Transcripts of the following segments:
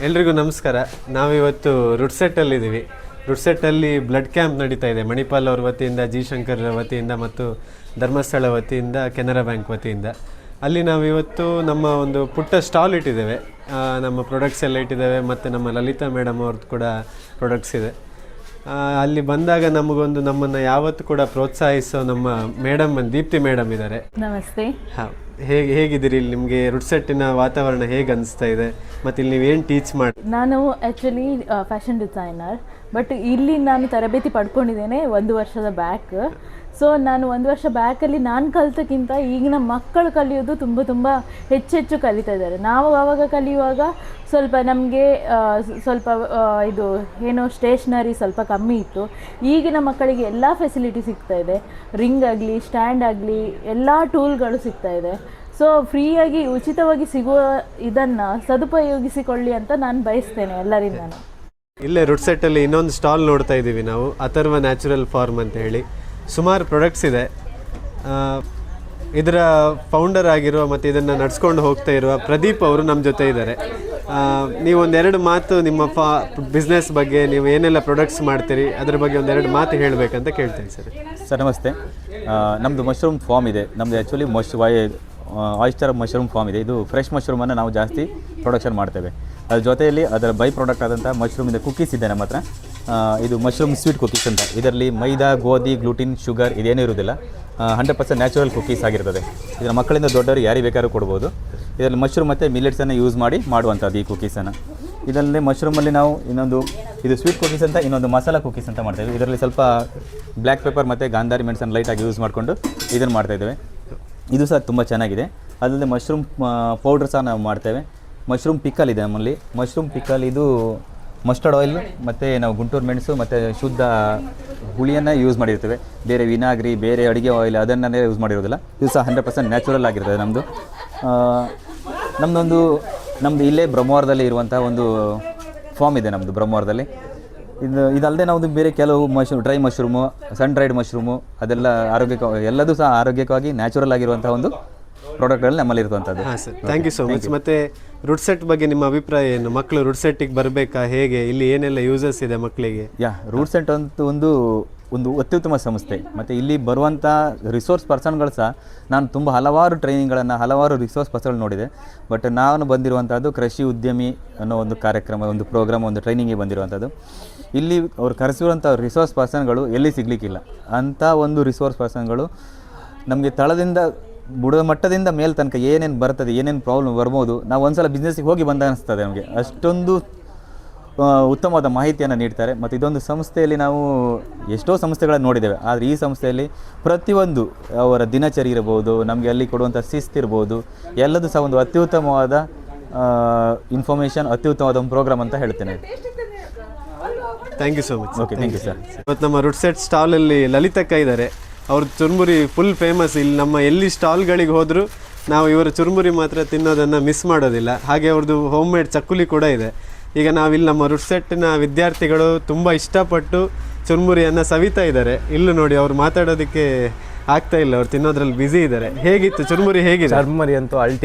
ಎಲ್ರಿಗೂ ನಮಸ್ಕಾರ. ನಾವಿವತ್ತು ರುಡ್ಸೆಟ್ಟಲ್ಲಿದ್ದೀವಿ. ರುಡ್ಸೆಟ್ಟಲ್ಲಿ ಬ್ಲಡ್ ಕ್ಯಾಂಪ್ ನಡೀತಾ ಇದೆ. ಮಣಿಪಾಲ್ ಅವ್ರ ವತಿಯಿಂದ, ಜಿ ಶಂಕರ್ ವತಿಯಿಂದ ಮತ್ತು ಧರ್ಮಸ್ಥಳ ವತಿಯಿಂದ, ಕೆನರಾ ಬ್ಯಾಂಕ್ ವತಿಯಿಂದ. ಅಲ್ಲಿ ನಾವಿವತ್ತು ನಮ್ಮ ಒಂದು ಪುಟ್ಟ ಸ್ಟಾಲ್ ಇಟ್ಟಿದ್ದೇವೆ. ನಮ್ಮ ಪ್ರಾಡಕ್ಟ್ಸ್ ಎಲ್ಲ ಇಟ್ಟಿದ್ದೇವೆ ಮತ್ತು ನಮ್ಮ ಲಲಿತಾ ಮೇಡಮ್ ಅವ್ರದ್ದು ಕೂಡ ಪ್ರಾಡಕ್ಟ್ಸ್ ಇದೆ. ಅಲ್ಲಿ ಬಂದಾಗ ನಮ್ಮನ್ನು ಯಾವತ್ತೂ ಕೂಡ ಪ್ರೋತ್ಸಾಹಿಸೋ ನಮ್ಮ ಮೇಡಮ್ ದೀಪ್ತಿ ಮೇಡಮ್ ಇದ್ದಾರೆ. ನಮಸ್ತೆ. ಹಾಂ, ಹೇಗಿದ್ದೀರಿ? ಇಲ್ಲಿ ನಿಮಗೆ ರುಡ್ಸೆಟ್ಟಿನ ವಾತಾವರಣ ಹೇಗೆ ಅನಿಸ್ತಾ ಇದೆ ಮತ್ತು ಇಲ್ಲಿ ನೀವೇನು ಟೀಚ್ ಮಾಡಿ? ನಾನು ಆ್ಯಕ್ಚುಲಿ ಫ್ಯಾಷನ್ ಡಿಸೈನರ್, ಬಟ್ ಇಲ್ಲಿ ನಾನು ತರಬೇತಿ ಪಡ್ಕೊಂಡಿದ್ದೇನೆ 1 ವರ್ಷದ ಬ್ಯಾಕ್. ಸೊ ನಾನು 1 ವರ್ಷ ಬ್ಯಾಕಲ್ಲಿ ನಾನು ಕಲಿತಕ್ಕಿಂತ ಈಗಿನ ಮಕ್ಕಳು ಕಲಿಯೋದು ತುಂಬ ಹೆಚ್ಚು ಕಲಿತಾ ಇದ್ದಾರೆ. ನಾವು ಆವಾಗ ಕಲಿಯುವಾಗ ಸ್ವಲ್ಪ ನಮಗೆ ಇದು ಏನೋ ಸ್ಟೇಷ್ನರಿ ಸ್ವಲ್ಪ ಕಮ್ಮಿ ಇತ್ತು. ಈಗಿನ ಮಕ್ಕಳಿಗೆ ಎಲ್ಲ ಫೆಸಿಲಿಟಿ ಸಿಗ್ತಾ ಇದೆ. ರಿಂಗ್ ಆಗಲಿ, ಸ್ಟ್ಯಾಂಡ್ ಆಗಲಿ, ಎಲ್ಲ ಟೂಲ್ಗಳು ಸಿಗ್ತಾ ಇದೆ. ಸೊ ಫ್ರೀಯಾಗಿ ಉಚಿತವಾಗಿ ಸಿಗುವ ಇದನ್ನು ಸದುಪಯೋಗಿಸಿಕೊಳ್ಳಿ ಅಂತ ನಾನು ಬಯಸ್ತೇನೆ ಎಲ್ಲರಿಂದ. ಇಲ್ಲೇ ರುಡ್ಸೆಟ್ಟಲ್ಲಿ ಇನ್ನೊಂದು ಸ್ಟಾಲ್ ನೋಡ್ತಾ ಇದ್ದೀವಿ ನಾವು, ಅಥರ್ವ ನ್ಯಾಚುರಲ್ ಫಾರ್ಮ್ ಅಂತ ಹೇಳಿ. ಸುಮಾರು ಪ್ರಾಡಕ್ಟ್ಸ್ ಇದೆ. ಇದರ ಫೌಂಡರ್ ಆಗಿರುವ ಮತ್ತು ಇದನ್ನು ನಡ್ಸ್ಕೊಂಡು ಹೋಗ್ತಾ ಇರುವ ಪ್ರದೀಪ್ ಅವರು ನಮ್ಮ ಜೊತೆ ಇದ್ದಾರೆ. ನೀವೊಂದೆರಡು ಮಾತು ನಿಮ್ಮ ಬಿಸ್ನೆಸ್ ಬಗ್ಗೆ, ನೀವು ಏನೆಲ್ಲ ಪ್ರಾಡಕ್ಟ್ಸ್ ಮಾಡ್ತೀರಿ ಅದರ ಬಗ್ಗೆ ಒಂದೆರಡು ಮಾತು ಹೇಳಬೇಕಂತ ಕೇಳ್ತೀನಿ ಸರ್. ಸರ್ ನಮಸ್ತೆ. ನಮ್ಮದು ಮಶ್ರೂಮ್ ಫಾರ್ಮ್ ಇದೆ. ನಮ್ಮದು ಆ್ಯಕ್ಚುಲಿ ಆಯಿಸ್ಟರ್ ಮಶ್ರೂಮ್ ಫಾರ್ಮ್ ಇದೆ. ಇದು ಫ್ರೆಶ್ ಮಶ್ರೂಮನ್ನು ನಾವು ಜಾಸ್ತಿ ಪ್ರೊಡಕ್ಷನ್ ಮಾಡ್ತೇವೆ. ಅದ್ರ ಜೊತೆಯಲ್ಲಿ ಅದರ ಬೈ ಪ್ರಾಡಕ್ಟ್ ಆದಂಥ ಮಶ್ರೂಮಿಂದ ಕುಕ್ಕೀಸ್ ಇದೆ ನಮ್ಮ ಹತ್ರ. ಇದು ಮಶ್ರೂಮ್ ಸ್ವೀಟ್ ಕುಕ್ಕೀಸ್ ಅಂತ. ಇದರಲ್ಲಿ ಮೈದಾ, ಗೋಧಿ, ಗ್ಲೂಟಿನ್, ಶುಗರ್ ಇದೇನೂ ಇರೋದಿಲ್ಲ. 100% ನ್ಯಾಚುರಲ್ ಕುಕ್ಕೀಸ್ ಆಗಿರ್ತದೆ. ಇದರ ಮಕ್ಕಳಿಂದ ದೊಡ್ಡವರು ಯಾರಿಗೆ ಬೇಕಾದ್ರೂ ಕೊಡ್ಬೋದು. ಇದರಲ್ಲಿ ಮಶ್ರೂಮ್ ಮತ್ತು ಮಿಲೆಟ್ಸನ್ನು ಯೂಸ್ ಮಾಡಿ ಮಾಡುವಂಥದ್ದು ಈ ಕುಕ್ಕೀಸನ್ನು. ಇದರಲ್ಲಿ ಮಶ್ರೂಮಲ್ಲಿ ನಾವು ಇದು ಸ್ವೀಟ್ ಕುಕ್ಕೀಸ್ ಅಂತ, ಇನ್ನೊಂದು ಮಸಾಲ ಕುಕ್ಕೀಸ್ ಅಂತ ಮಾಡ್ತೇವೆ. ಇದರಲ್ಲಿ ಸ್ವಲ್ಪ ಬ್ಲ್ಯಾಕ್ ಪೆಪ್ಪರ್ ಮತ್ತು ಗಾಂಧಾರಿ ಮೆಣಸನ್ನು ಲೈಟಾಗಿ ಯೂಸ್ ಮಾಡಿಕೊಂಡು ಇದನ್ನು ಮಾಡ್ತಾಯಿದ್ದೇವೆ. ಇದು ಸಹ ತುಂಬ ಚೆನ್ನಾಗಿದೆ. ಅದಲ್ಲದೆ ಮಶ್ರೂಮ್ ಪೌಡ್ರ್ ಸಹ ನಾವು ಮಾಡ್ತೇವೆ. ಮಶ್ರೂಮ್ ಪಿಕಲ್ ಇದೆ ನಮ್ಮಲ್ಲಿ. ಮಶ್ರೂಮ್ ಪಿಕಲ್ ಇದು ಮಸ್ಟರ್ಡ್ ಆಯಿಲ್ ಮತ್ತು ನಾವು ಗುಂಟೂರು ಮೆಣಸು ಮತ್ತು ಶುದ್ಧ ಹುಳಿಯನ್ನು ಯೂಸ್ ಮಾಡಿರ್ತೇವೆ. ಬೇರೆ ವಿನಾಗ್ರಿ, ಬೇರೆ ಅಡುಗೆ ಆಯಿಲ್ ಅದನ್ನೇ ಯೂಸ್ ಮಾಡಿರೋದಿಲ್ಲ. ಇದು ಸಹ 100% ನ್ಯಾಚುರಲ್ ಆಗಿರ್ತದೆ ನಮ್ಮದು. ನಮ್ಮದು ಇಲ್ಲೇ ಬ್ರಹ್ಮವರದಲ್ಲಿ ಇರುವಂಥ ಒಂದು ಫಾರ್ಮ್ ಇದೆ ನಮ್ಮದು ಬ್ರಹ್ಮವರದಲ್ಲಿ. ಇದಲ್ಲದೆ ನಾವು ಬೇರೆ ಕೆಲವು ಡ್ರೈ ಮಶ್ರೂಮು, ಸನ್ ಡ್ರೈಡ್ ಮಶ್ರೂಮು ಅದೆಲ್ಲ ಎಲ್ಲದೂ ಸಹ ಆರೋಗ್ಯಕವಾಗಿ ನ್ಯಾಚುರಲ್ ಆಗಿರುವಂಥ ಒಂದು ಪ್ರಾಡಕ್ಟ್ಗಳಲ್ಲಿ ನಮ್ಮಲ್ಲಿ ಇರುವಂಥದ್ದು. ಹಾಂ sir, thank you so much. ಮತ್ತು ರುಡ್ಸೆಟ್ ಬಗ್ಗೆ ನಿಮ್ಮ ಅಭಿಪ್ರಾಯ ಏನು? ಮಕ್ಕಳು ರುಡ್ಸೆಟ್ಟಿಗೆ ಬರಬೇಕಾ? ಹೇಗೆ ಇಲ್ಲಿ ಏನೆಲ್ಲ ಯೂಸಸ್ ಇದೆ ಮಕ್ಕಳಿಗೆ? ರುಡ್ಸೆಟ್ ಅಂತೂ ಒಂದು ಅತ್ಯುತ್ತಮ ಸಂಸ್ಥೆ. ಮತ್ತು ಇಲ್ಲಿ ಬರುವಂಥ ರಿಸೋರ್ಸ್ ಪರ್ಸನ್ಗಳು ಸಹ ನಾನು ತುಂಬ ಹಲವಾರು ಟ್ರೈನಿಂಗ್ಗಳನ್ನು, ಹಲವಾರು ರಿಸೋರ್ಸ್ ಪರ್ಸನ್ಗಳು ನೋಡಿದೆ. ಬಟ್ ನಾನು ಬಂದಿರುವಂಥದ್ದು ಕೃಷಿ ಉದ್ಯಮಿ ಅನ್ನೋ ಒಂದು ಕಾರ್ಯಕ್ರಮ, ಒಂದು ಪ್ರೋಗ್ರಾಮ್, ಒಂದು ಟ್ರೈನಿಂಗಿಗೆ ಬಂದಿರುವಂಥದ್ದು. ಇಲ್ಲಿ ಅವ್ರು ಕರೆಸಿರುವಂಥ ರಿಸೋರ್ಸ್ ಪರ್ಸನ್ಗಳು ಎಲ್ಲಿ ಸಿಗಲಿಕ್ಕಿಲ್ಲ. ಅಂಥ ಒಂದು ರಿಸೋರ್ಸ್ ಪರ್ಸನ್ಗಳು ನಮಗೆ ತಳದಿಂದ ಬುಡದ ಮಟ್ಟದಿಂದ ಮೇಲೆ ತನಕ ಏನೇನು ಬರ್ತದೆ, ಏನೇನು ಪ್ರಾಬ್ಲಮ್ ಬರ್ಬೋದು, ನಾವು ಒಂದು ಸಲ ಬಿಸ್ನೆಸ್ಸಿಗೆ ಹೋಗಿ ಬಂದ ಅನಿಸ್ತದೆ ನಮಗೆ. ಅಷ್ಟೊಂದು ಉತ್ತಮವಾದ ಮಾಹಿತಿಯನ್ನು ನೀಡ್ತಾರೆ. ಮತ್ತು ಇದೊಂದು ಸಂಸ್ಥೆಯಲ್ಲಿ ನಾವು ಎಷ್ಟೋ ಸಂಸ್ಥೆಗಳನ್ನು ನೋಡಿದ್ದೇವೆ. ಆದರೆ ಈ ಸಂಸ್ಥೆಯಲ್ಲಿ ಪ್ರತಿಯೊಂದು ಅವರ ದಿನಚರಿ ಇರ್ಬೋದು, ನಮಗೆ ಅಲ್ಲಿ ಕೊಡುವಂಥ ಶಿಸ್ತಿರ್ಬೋದು, ಎಲ್ಲದೂ ಸಹ ಒಂದು ಅತ್ಯುತ್ತಮವಾದ ಇನ್ಫಾರ್ಮೇಷನ್, ಅತ್ಯುತ್ತಮವಾದ ಒಂದು ಪ್ರೋಗ್ರಾಮ್ ಅಂತ ಹೇಳ್ತೇನೆ. Thank you so much. Okay, thank you sir. ಇವತ್ತು ನಮ್ಮ ರುಡ್ಸೆಟ್ ಸ್ಟಾಲಲ್ಲಿ ಲಲಿತಕ್ಕ ಇದ್ದಾರೆ. ಅವ್ರ ಚುರುಮುರಿ ಫುಲ್ ಫೇಮಸ್. ಇಲ್ಲಿ ನಮ್ಮ ಎಲ್ಲಿ ಸ್ಟಾಲ್ಗಳಿಗೆ ಹೋದರೂ ನಾವು ಇವರ ಚುರುಮುರಿ ಮಾತ್ರ ತಿನ್ನೋದನ್ನು ಮಿಸ್ ಮಾಡೋದಿಲ್ಲ. ಹಾಗೆ ಅವ್ರದ್ದು ಹೋಮ್ ಮೇಡ್ ಚಕ್ಕುಲಿ ಕೂಡ ಇದೆ. ಈಗ ನಾವಿಲ್ಲಿ ನಮ್ಮ ರುಡ್ಸೆಟ್ಟಿನ ವಿದ್ಯಾರ್ಥಿಗಳು ತುಂಬ ಇಷ್ಟಪಟ್ಟು ಚುರುಮುರಿಯನ್ನು ಸವಿತಾ ಇದ್ದಾರೆ. ಇಲ್ಲೂ ನೋಡಿ, ಅವ್ರು ಮಾತಾಡೋದಕ್ಕೆ ಆಗ್ತಾ ಇಲ್ಲ, ಅವ್ರು ತಿನ್ನೋದ್ರಲ್ಲಿ ಬ್ಯುಸಿ ಇದ್ದಾರೆ. ಹೇಗಿತ್ತು ಚುರುಮುರಿ? ಹೇಗಿದೆ? ಚುರುಮುರಿ ಅಂತೂ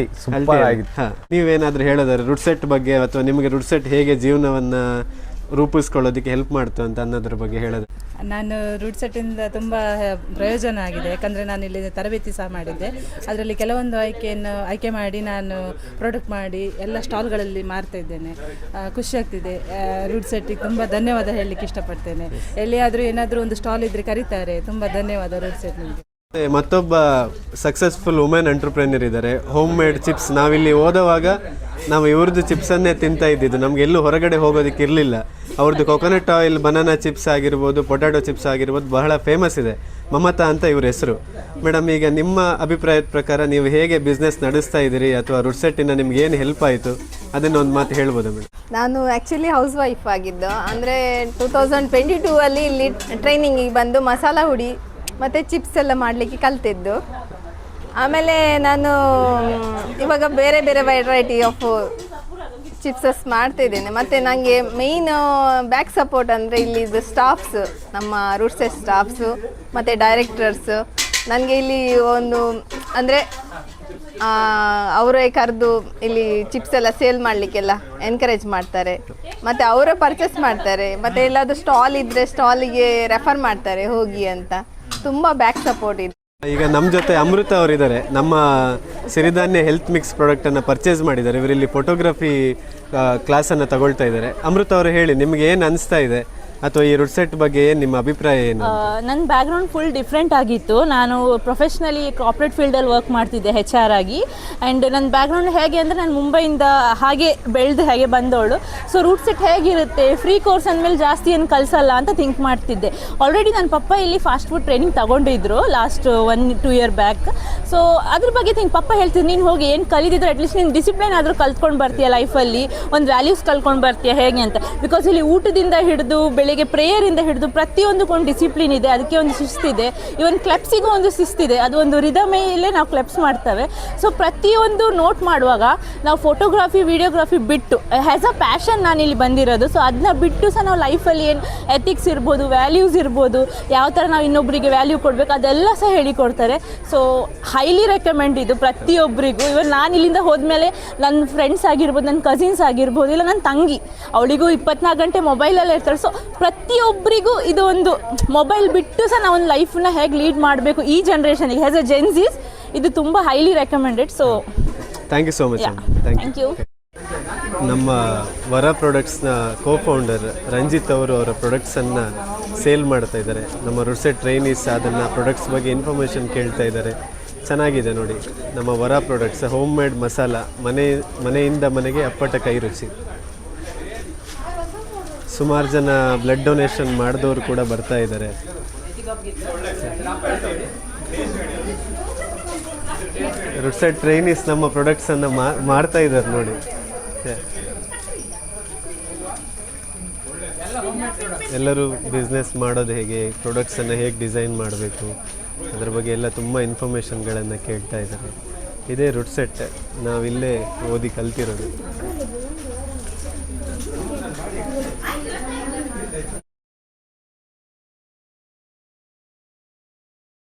ಸೂಪರ್ ಆಗಿತ್ತು. ಹಾಂ, ನೀವೇನಾದರೂ ಹೇಳೋದಾರೆ ರುಡ್ಸೆಟ್ ಬಗ್ಗೆ, ಅಥವಾ ನಿಮಗೆ ರುಡ್ಸೆಟ್ ಹೇಗೆ ಜೀವನವನ್ನು ರೂಪಿಸ್ಕೊಳ್ಳೋದಕ್ಕೆ ಹೆಲ್ಪ್ ಮಾಡ್ತು ಅಂತ ಅನ್ನೋದ್ರ ಬಗ್ಗೆ ಹೇಳೋದು? ನಾನು ರುಡ್ಸೆಟ್ಟಿಂದ ತುಂಬ ಪ್ರಯೋಜನ ಆಗಿದೆ. ಯಾಕಂದರೆ ನಾನು ಇಲ್ಲಿ ತರಬೇತಿ ಸಹ ಮಾಡಿದ್ದೆ. ಅದರಲ್ಲಿ ಕೆಲವೊಂದು ಆಯ್ಕೆ ಮಾಡಿ ನಾನು ಪ್ರಾಡಕ್ಟ್ ಮಾಡಿ ಎಲ್ಲ ಸ್ಟಾಲ್ಗಳಲ್ಲಿ ಮಾರ್ತಾ ಇದ್ದೇನೆ. ಖುಷಿ ಆಗ್ತಿದೆ. ರುಡ್ಸೆಟ್ಟಿಗೆ ತುಂಬ ಧನ್ಯವಾದ ಹೇಳಲಿಕ್ಕೆ ಇಷ್ಟಪಡ್ತೇನೆ. ಎಲ್ಲಿಯಾದರೂ ಏನಾದರೂ ಒಂದು ಸ್ಟಾಲ್ ಇದ್ದರೆ ಕರೀತಾರೆ. ತುಂಬ ಧನ್ಯವಾದ ರುಡ್ಸೆಟ್ ನಿಮಗೆ. ಮತ್ತೊಬ್ಬ ಸಕ್ಸಸ್ಫುಲ್ ವುಮೆನ್ ಎಂಟರ್ಪ್ರೆನ್ಯೂರ್ ಇದ್ದಾರೆ. Home made chips. ನಾವಿಲ್ಲಿ ಓದುವಾಗ ನಾವು ಇವ್ರದ್ದು ಚಿಪ್ಸನ್ನೇ ತಿಂತಾ ಇದ್ದಿದ್ದು. ನಮ್ಗೆ ಎಲ್ಲೂ ಹೊರಗಡೆ ಹೋಗೋದಕ್ಕೆ ಇರಲಿಲ್ಲ. ಅವ್ರದ್ದು ಕೊಕೊನಟ್ ಆಯಿಲ್, ಬನಾನಾ ಚಿಪ್ಸ್ ಆಗಿರ್ಬೋದು, ಪೊಟ್ಯಾಟೊ ಚಿಪ್ಸ್ ಆಗಿರ್ಬೋದು, ಬಹಳ ಫೇಮಸ್ ಇದೆ. ಮಮತಾ ಅಂತ ಇವ್ರ ಹೆಸರು. ಮೇಡಮ್, ಈಗ ನಿಮ್ಮ ಅಭಿಪ್ರಾಯದ ಪ್ರಕಾರ ನೀವು ಹೇಗೆ ಬಿಸ್ನೆಸ್ ನಡೆಸ್ತಾ ಇದ್ದೀರಿ, ಅಥವಾ ರುಡ್ಸೆಟ್ಟಿನ ನಿಮ್ಗೆ ಏನು ಹೆಲ್ಪ್ ಆಯಿತು ಅದನ್ನು ಒಂದು ಮಾತು ಹೇಳ್ಬೋದು ಮೇಡಮ್? ನಾನು ಆ್ಯಕ್ಚುಲಿ ಹೌಸ್ ವೈಫ್ ಆಗಿದ್ದು. ಅಂದರೆ 2022 ಅಲ್ಲಿ ಇಲ್ಲಿ ಟ್ರೈನಿಂಗಿಗೆ ಬಂದು ಮಸಾಲ ಹುಡಿ ಮತ್ತು ಚಿಪ್ಸ್ ಎಲ್ಲ ಮಾಡಲಿಕ್ಕೆ ಕಲ್ತಿದ್ದು. ಆಮೇಲೆ ನಾನು ಇವಾಗ ಬೇರೆ ಬೇರೆ ವೆರೈಟಿ ಆಫ್ ಚಿಪ್ಸಸ್ ಮಾಡ್ತಾಯಿದ್ದೇನೆ. ಮತ್ತು ನನಗೆ ಮೇಯ್ನ್ ಬ್ಯಾಕ್ ಸಪೋರ್ಟ್ ಅಂದರೆ ಇಲ್ಲಿದ್ದು ಸ್ಟಾಫ್ಸ್, ನಮ್ಮ ರುಡ್ಸೆಟ್ ಸ್ಟಾಫ್ಸು ಮತ್ತು ಡೈರೆಕ್ಟರ್ಸ್. ನನಗೆ ಇಲ್ಲಿ ಒಂದು ಅಂದರೆ ಅವರೇ ಕರೆದು ಇಲ್ಲಿ ಚಿಪ್ಸ್ ಎಲ್ಲ ಸೇಲ್ ಮಾಡಲಿಕ್ಕೆಲ್ಲ ಎನ್ಕರೇಜ್ ಮಾಡ್ತಾರೆ, ಮತ್ತು ಅವರೇ ಪರ್ಚೇಸ್ ಮಾಡ್ತಾರೆ, ಮತ್ತು ಎಲ್ಲಾದರೂ ಸ್ಟಾಲ್ ಇದ್ದರೆ ಸ್ಟಾಲಿಗೆ ರೆಫರ್ ಮಾಡ್ತಾರೆ ಹೋಗಿ ಅಂತ. ತುಂಬ ಬ್ಯಾಕ್ ಸಪೋರ್ಟ್ ಇದೆ. ಈಗ ನಮ್ಮ ಜೊತೆ ಅಮೃತ ಅವರಿದ್ದಾರೆ, ನಮ್ಮ ಸಿರಿಧಾನ್ಯ ಹೆಲ್ತ್ ಮಿಕ್ಸ್ ಪ್ರಾಡಕ್ಟನ್ನು ಪರ್ಚೇಸ್ ಮಾಡಿದ್ದಾರೆ. ಇವರಲ್ಲಿ ಫೋಟೋಗ್ರಫಿ ಕ್ಲಾಸನ್ನು ತಗೊಳ್ತಾ ಇದ್ದಾರೆ. ಅಮೃತ ಅವರು ಹೇಳಿ, ನಿಮಗೆ ಏನು ಅನಿಸ್ತಾ ಇದೆ ಅಥವಾ ಈ ರುಡ್ಸೆಟ್ ಬಗ್ಗೆ ಏನು ನಿಮ್ಮ ಅಭಿಪ್ರಾಯ ಏನು? ನನ್ನ ಬ್ಯಾಕ್ಗ್ರೌಂಡ್ ಫುಲ್ ಡಿಫ್ರೆಂಟ್ ಆಗಿತ್ತು. ನಾನು ಪ್ರೊಫೆಷ್ನಲಿ ಕಾರ್ಪೊರೇಟ್ ಫೀಲ್ಡಲ್ಲಿ ವರ್ಕ್ ಮಾಡ್ತಿದ್ದೆ HR ಆಗಿ. ಆ್ಯಂಡ್ ನನ್ನ ಬ್ಯಾಕ್ಗ್ರೌಂಡ್ ಹೇಗೆ ಅಂದರೆ ನಾನು ಮುಂಬೈಯಿಂದ ಹಾಗೆ ಬೆಳೆದು ಹಾಗೆ ಬಂದವಳು. ಸೊ ರುಡ್ಸೆಟ್ ಹೇಗಿರುತ್ತೆ, ಫ್ರೀ ಕೋರ್ಸ್ ಅಂದಮೇಲೆ ಜಾಸ್ತಿ ಏನು ಕಲಿಸಲ್ಲ ಅಂತ ಥಿಂಕ್ ಮಾಡ್ತಿದ್ದೆ. ಆಲ್ರೆಡಿ ನನ್ನ ಪಪ್ಪ ಇಲ್ಲಿ ಫಾಸ್ಟ್ ಫುಡ್ ಟ್ರೈನಿಂಗ್ ತಗೊಂಡಿದ್ರು ಲಾಸ್ಟ್ 1-2 ಇಯರ್ ಬ್ಯಾಕ್. ಸೊ ಅದ್ರ ಬಗ್ಗೆ ಪಪ್ಪ ಹೇಳ್ತಿದ್ರು, ನೀನು ಹೋಗಿ ಏನು ಕಲಿತಿದ್ರು ಅಟ್ಲೀಸ್ಟ್ ನೀನು ಡಿಸಿಪ್ಲಿನ್ ಆದರೂ ಕಲ್ತ್ಕೊಂಡು ಬರ್ತೀಯ ಲೈಫಲ್ಲಿ, ಒಂದು ವ್ಯಾಲ್ಯೂಸ್ ಕಲ್ತ್ಕೊಂಡು ಬರ್ತೀಯ ಹೇಗೆ ಅಂತ. ಬಿಕಾಸ್ ಇಲ್ಲಿ ಊಟದಿಂದ ಹಿಡಿದು ಬೆಳಿಗ್ಗೆ ಪ್ರೇಯರಿಂದ ಹಿಡಿದು ಪ್ರತಿಯೊಂದಕ್ಕೆ ಒಂದು ಡಿಸಿಪ್ಲಿನ್ ಇದೆ, ಅದಕ್ಕೆ ಒಂದು ಶಿಸ್ತಿದೆ. ಇವನ್ ಕ್ಲೆಪ್ಸಿಗೂ ಒಂದು ಶಿಸ್ತಿದೆ, ಅದು ಒಂದು ರಿದಮೇಲೆ ನಾವು ಕ್ಲೆಪ್ಸ್ ಮಾಡ್ತೇವೆ. ಸೊ ಪ್ರತಿಯೊಂದು ನೋಟ್ ಮಾಡುವಾಗ ನಾವು ಫೋಟೋಗ್ರಫಿ ವಿಡಿಯೋಗ್ರಫಿ ಬಿಟ್ಟು ಆ್ಯಸ್ ಅ ಪ್ಯಾಷನ್ ನಾನು ಇಲ್ಲಿ ಬಂದಿರೋದು. ಸೊ ಅದನ್ನ ಬಿಟ್ಟು ಸಹ ನಾವು ಲೈಫಲ್ಲಿ ಏನು ಎಥಿಕ್ಸ್ ಇರ್ಬೋದು, ವ್ಯಾಲ್ಯೂಸ್ ಇರ್ಬೋದು, ಯಾವ ಥರ ನಾವು ಇನ್ನೊಬ್ಬರಿಗೆ ವ್ಯಾಲ್ಯೂ ಕೊಡಬೇಕು ಅದೆಲ್ಲ ಸಹ ಹೇಳಿಕೊಡ್ತಾರೆ. ಸೊ ಹೈಲಿ ರೆಕಮೆಂಡ್ ಇದು ಪ್ರತಿಯೊಬ್ಬರಿಗೂ. ಇವನ್ ನಾನು ಇಲ್ಲಿಂದ ಹೋದ್ಮೇಲೆ ನನ್ನ ಫ್ರೆಂಡ್ಸ್ ಆಗಿರ್ಬೋದು, ನನ್ನ ಕಸಿನ್ಸ್ ಆಗಿರ್ಬೋದು, ಇಲ್ಲ ನನ್ನ ತಂಗಿ, ಅವಳಿಗೂ 24 ಗಂಟೆ ಮೊಬೈಲಲ್ಲೇ ಇರ್ತಾರೆ. ಸೊ ಪ್ರತಿಯೊಬ್ಬರಿಗೂ ಇದು ಒಂದು ಮೊಬೈಲ್ ಬಿಟ್ಟು ಸಹ ನಾವು ಒಂದು ಲೈಫನ್ನ ಹೇಗೆ ಲೀಡ್ ಮಾಡಬೇಕು ಈ ಜನ್ರೇಷನಿಗೆ ಆ್ಯಸ್ ಅ ಜೆನ್ಸೀಸ್, ಇದು ತುಂಬ highly recommended. So thank you so much. Thank you. ನಮ್ಮ ವರ ಪ್ರಾಡಕ್ಟ್ಸ್ನ ಕೋ-ಫೌಂಡರ್ ರಂಜಿತ್ ಅವರು ಅವರ ಪ್ರಾಡಕ್ಟ್ಸನ್ನು ಸೇಲ್ ಮಾಡ್ತಾ ಇದ್ದಾರೆ. ನಮ್ಮ ರುಡ್ಸೆಟ್ ಟ್ರೈನೀಸ್ ಅದನ್ನು ಪ್ರಾಡಕ್ಟ್ಸ್ ಬಗ್ಗೆ ಇನ್ಫಾರ್ಮೇಷನ್ ಕೇಳ್ತಾ ಇದ್ದಾರೆ. ಚೆನ್ನಾಗಿದೆ ನೋಡಿ, ನಮ್ಮ ವರ ಪ್ರಾಡಕ್ಟ್ಸ್ ಹೋಮ್ ಮೇಡ್ ಮಸಾಲ, ಮನೆಯಿಂದ ಮನೆಗೆ ಅಪ್ಪಟ ಕೈ ರುಚಿ. ಸುಮಾರು ಜನ ಬ್ಲಡ್ ಡೊನೇಷನ್ ಮಾಡಿದವರು ಕೂಡ ಬರ್ತಾ ಇದ್ದಾರೆ. ರುಡ್ಸೆಟ್ ಟ್ರೈನೀಸ್ ನಮ್ಮ ಪ್ರಾಡಕ್ಟ್ಸನ್ನು ಮಾಡ್ತಾ ಇದ್ದಾರೆ ನೋಡಿ. ಎಲ್ಲರೂ ಬಿಸ್ನೆಸ್ ಮಾಡೋದು ಹೇಗೆ, ಪ್ರಾಡಕ್ಟ್ಸನ್ನು ಹೇಗೆ ಡಿಸೈನ್ ಮಾಡಬೇಕು ಅದ್ರ ಬಗ್ಗೆ ಎಲ್ಲ ತುಂಬ ಇನ್ಫಾರ್ಮೇಷನ್ಗಳನ್ನು ಕೇಳ್ತಾ ಇದ್ದಾರೆ. ಇದೇ ರುಡ್ಸೆಟ್, ನಾವಿಲ್ಲೇ ಓದಿ ಕಲ್ತಿರೋದು.